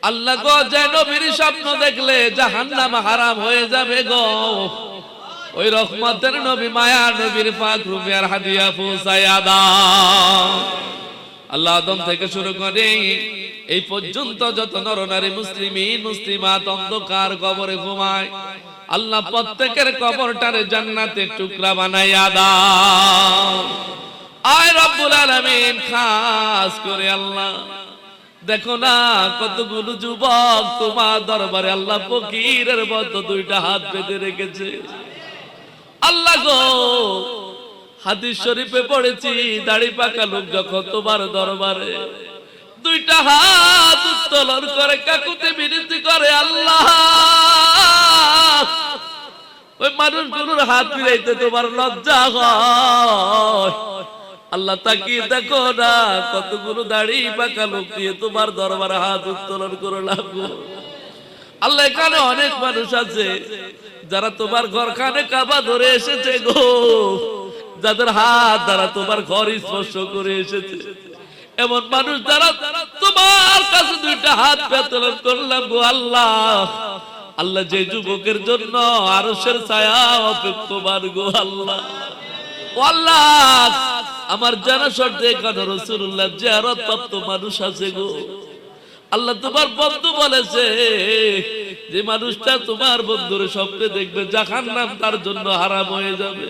আল্লাহ গো, যে নবীর স্বপ্ন দেখলে জাহান্নাম হারাম হয়ে যাবে গো, ওই রহমতের নবী মায়ার নবীর পাক রুমিয়ার হাদিয়া পৌঁছায়া দাও। আল্লাহ আদম থেকে শুরু করে এই পর্যন্ত যত নরনারী মুসলিমিন মুসলিমাত অন্ধকার কবরে ঘুমায়, আল্লাহ প্রত্যেকের কবরটারে জান্নাতের টুকরা বানাইয়া দাও। আয় রব্বুল আলামিন, খাস করে আল্লাহ দেখো না কতগুলো যুবক তোমার দরবারে আল্লাহ ফকিরের মতো দুইটা হাত বেঁধে রেখেছে। আল্লাহ গো, হাদিস শরীফে পড়েছি দাড়ি পাকা লোক যখন তোমার দরবারে দুইটা হাত উত্তোলন করে কাকুতি মিনতি করে, আল্লাহ ওই মানুষগুলোর হাত ফিরাইতে তোমার লজ্জা হয়। আল্লাহ তাকিয়ে দেখো না কতগুলো দাড়ি পাকা লোক দিয়ে তোমার দরবারে হাত উত্তোলন করে লাগবো। আল্লাহ এখানে অনেক মানুষ আছে যারা তোমার ঘরখানে কাবা ধরে এসেছে গো, যাদের হাত দ্বারা তোমার ঘর স্পর্শ করে এসেছে। এমন মানুষ যারা তোমার কাছে দুইটা হাত উত্তোলন করলাম গো আল্লাহ। আল্লাহ যে যুবকের জন্য আরশের ছায়া অপেক্ষমান গো আল্লাহ। আল্লাহ আমার জানা শর্তে এখানে রাসূলুল্লাহ জিয়ারত প্রাপ্ত মানুষ আছে গো আল্লাহ। তোমার বন্ধু বলেছে যে মানুষটা তোমার বন্ধুর স্বপ্নে দেখবে জাহান্নাম তার জন্য হারাম হয়ে যাবে।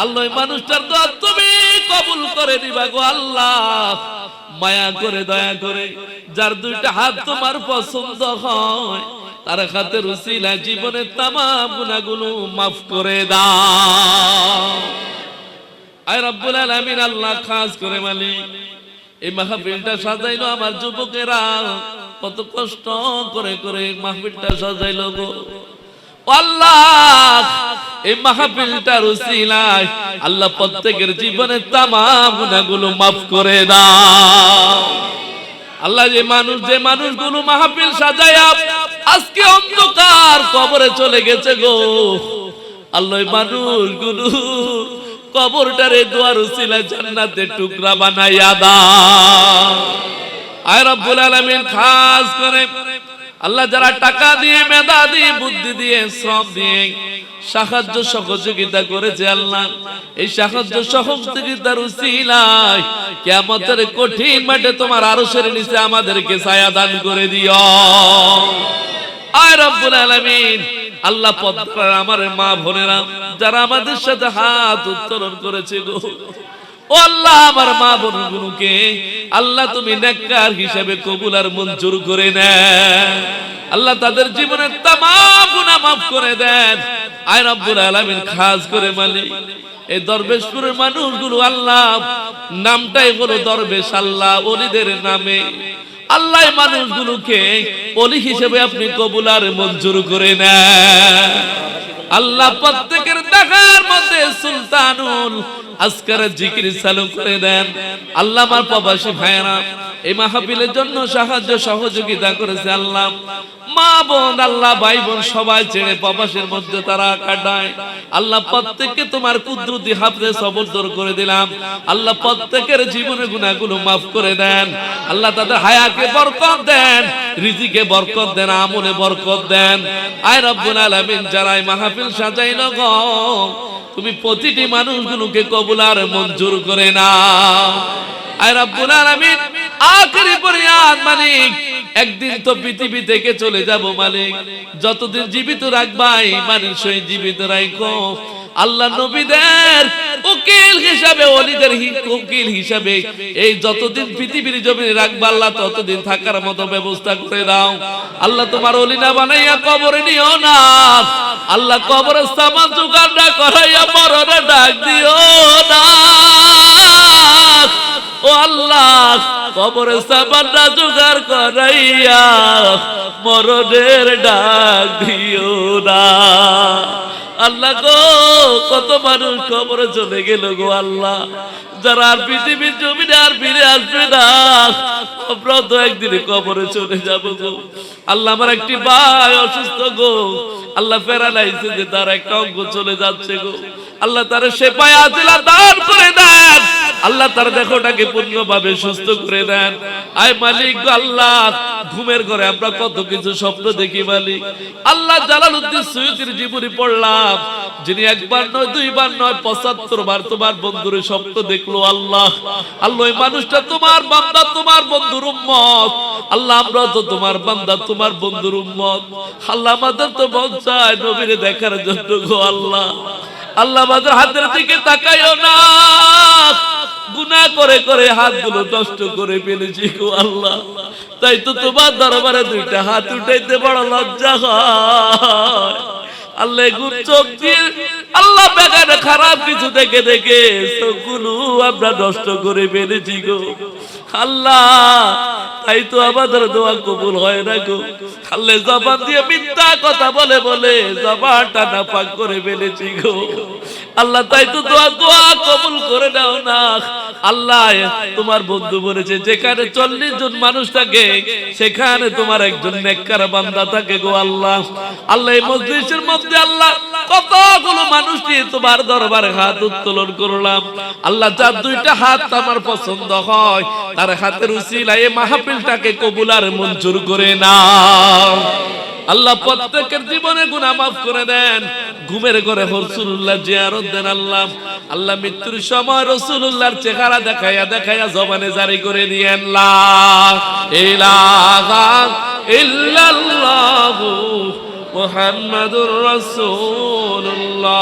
আল্লাহ ওই মানুষটার দোয়া তুমি কবুল করে নিবা গো আল্লাহ। মায়া করে দয়া করে যার দুইটা হাত তোমার পছন্দ হয় তার হাতের উসিলায় জীবনের তামাম গুনাহগুলো মাফ করে দাও। আয় রব্বুল আলামিন, আল্লাহ খাস করে মালিক এই মাহফিলটা সাজাইলো আমার যুবকেরা, কত কষ্ট করে করে মাহফিলটা সাজাইলো গো আল্লাহ। এই মাহফিলটার উসিলায় আল্লাহ প্রত্যেকের জীবনের তামাম গুনাহগুলো মাফ করে দাও। আল্লাহ যে মানুষগুলো মাহফিল সাজায়া আজকে অন্ধকার কবরে চলে গেছে গো আল্লাহ, এই মানুষগুলো কবরটারে দোয়ার উসিলায় জান্নাতের টুকরা বানাইয়া দাও। আয় রব্বুল আলামিন, খাস করে আল্লাহ যারা টাকা দিয়ে মেধা দিয়ে বুদ্ধি দিয়ে শ্রম দিয়ে সাহায্য সহযোগিতা করেছে আল্লাহ, এই সাহায্য সহযোগিতার উসিলায় কিয়ামতের কঠিন মাঠে তোমার আরশের নিচে আমাদেরকে ছায়া দান করে দিও। আয় রব্বুল আলামিন, আল্লাহ পদ্মার আমার মা বোনেরা যারা আমাদের সাথে হাত উত্তোলন করেছে গো ও আল্লাহ, আমার মা বোনগুলোকে আল্লাহ তুমি নেককার হিসেবে কবুল আর মঞ্জুর করে নেন। আল্লাহ তাদের জীবনের তামাম গুনাহ মাফ করে দেন। আয় রব্বুল আলামিন, খাস করে মালিক এই দরবেশপুরের মানুষগুলো আল্লাহ নামটাই হলো দরবেশ আল্লাহ ওলিদের নামে। আল্লাহ মানুষগুলোকে ওলি হিসেবে আপনি কবুল আর মঞ্জুর করে নেন। আল্লাহ প্রত্যেকের দেখার মধ্যে সুলতানুল আজকার জিকির চালু করে দেন। আল্লাহ আমার প্রবাসী ভাইরা এই মাহফিলের জন্য সাহায্য সহযোগিতা করেছে আল্লাহ, মা বোন আল্লাহ ভাই বোন সবাই ছেড়ে প্রবাসের মধ্যে তারা কাটায়। আল্লাহ প্রত্যেককে তোমার কুদরতি হাতে সবরদর করে দিলাম। আল্লাহ প্রত্যেকের জীবনের গুনাহগুলো মাফ করে দেন। আল্লাহ তাদের হায়াতে বরকত দেন, রিজিকে বরকত দেন, আমলে বরকত দেন। আয় রব্বুল আলামিন, যারা এই মাহফিল সাজাইলো গো তুমি প্রতিটি মানুষগুলোকে কবুল আর মঞ্জুর করে নাও। আয় রব্বুল আলামিন, আখেরি ফরিয়াদ মালিক, একদিন তো পৃথিবী থেকে চলে যাব মালিক, যতদিন জীবিত রাখবাই মানুষই জীবিত রাখো। আল্লাহ নবীদের উকিল হিসাবে ওলিদের উকিল হিসাবে এই যতদিন পৃথিবীর জমিনে রাখবা আল্লাহ ততদিন থাকার মতো ব্যবস্থা করে দাও। আল্লাহ তোমার ওলি না বানাইয়া কবরে নিও না আল্লাহ, কবরের সামান জোগাড় না করাইয়া মরণে ডাক দিও না ও আল্লাহ, কবরের সামানটা জোগাড় করাইয়া মরণের ডাক দিও না আল্লাহ গো। কত মানুষ কবরে চলে গেল গো আল্লাহ, যারা আর পৃথিবীর জমিনে আর ফিরে আসবে না, আমরা তো একদিনে কবরে চলে যাব গো আল্লাহ। আমার একটি ভাই অসুস্থ গো আল্লাহ, প্যারালাইসিস যে তার একটা অঙ্গ চলে যাচ্ছে গো আল্লাহ, তার সেফায়ে আজিলা দান করে দেন। আল্লাহ তার দেহটাকে পূর্ণভাবে সুস্থ করে দেন। আয় মালিক গো আল্লাহ, ঘুমের ঘরে আমরা কত কিছু স্বপ্ন দেখি মালিক। আল্লাহ জালালউদ্দিন সুয়ুতির জীবনী পড়লাম, যিনি একবার নয় দুইবার নয় ৭৫ বার তোমার বন্ধুর স্বপ্ন দেখলো। আল্লাহ আল্লাহ ওই মানুষটা তোমার বান্দা, তোমার বন্ধুর উম্মত। আল্লাহ আমরা তো তোমার বান্দা, তোমার বন্ধুর উম্মত। আল্লাহ আমাদের তো মন চায় নবীরে দেখার জন্য গো আল্লাহ। আল্লাহ আমাদের হাতের দিকে তাকাইও না, গুনাহ করে করে হাতগুলো নষ্ট করে ফেলেছি গো আল্লাহ। তাই তো তোমার দরবারে দুইটা হাত উঠাইতে বড় লজ্জা হয়। আল্লাহ গুণ চোখ দিয়ে আল্লাহ বেগানে খারাপ কিছু দেখে দেখে চোখগুলো আমরা নষ্ট করে ফেলেছি গো আল্লাহ। তাই তো আমাদের দোয়া কবুল হয় না গো আল্লাহ। জবান দিয়ে মিথ্যা কথা বলে বলে জবানটা নাপাক করে ফেলেছি গো আল্লাহ। তাই তো দোয়া কবুল করে নাও না আল্লাহ। তোমার বন্ধু বলেছে যেখানে ৪০ জন মানুষ থাকে সেখানে তোমার একজন নেককার বান্দা থাকে গো আল্লাহ। আল্লাহ এই মজলিসের মধ্যে আল্লাহ কতগুলো মানুষ নিয়ে তোমার দরবারে হাত উত্তোলন করলাম আল্লাহ। যার দুইটা হাত আমার পছন্দ হয় তার হাতের উসিলায় এই মাহফিলটাকে কবুল আর মঞ্জুর করে নাও আল্লাহ। প্রত্যেকের জীবনে গুনাহ মাফ করে দেন। ঘুমের ঘরে রাসূলুল্লাহ জিয়ারত দেন আল্লাহ। আল্লাহ মৃত্যুর সময় রাসূলুল্লাহর চেহারা দেখায়া দেখায়া জবানে জারি করে দিয়েন লা ইলাহা ইল্লাল্লাহু মুহাম্মাদুর রাসূলুল্লাহ।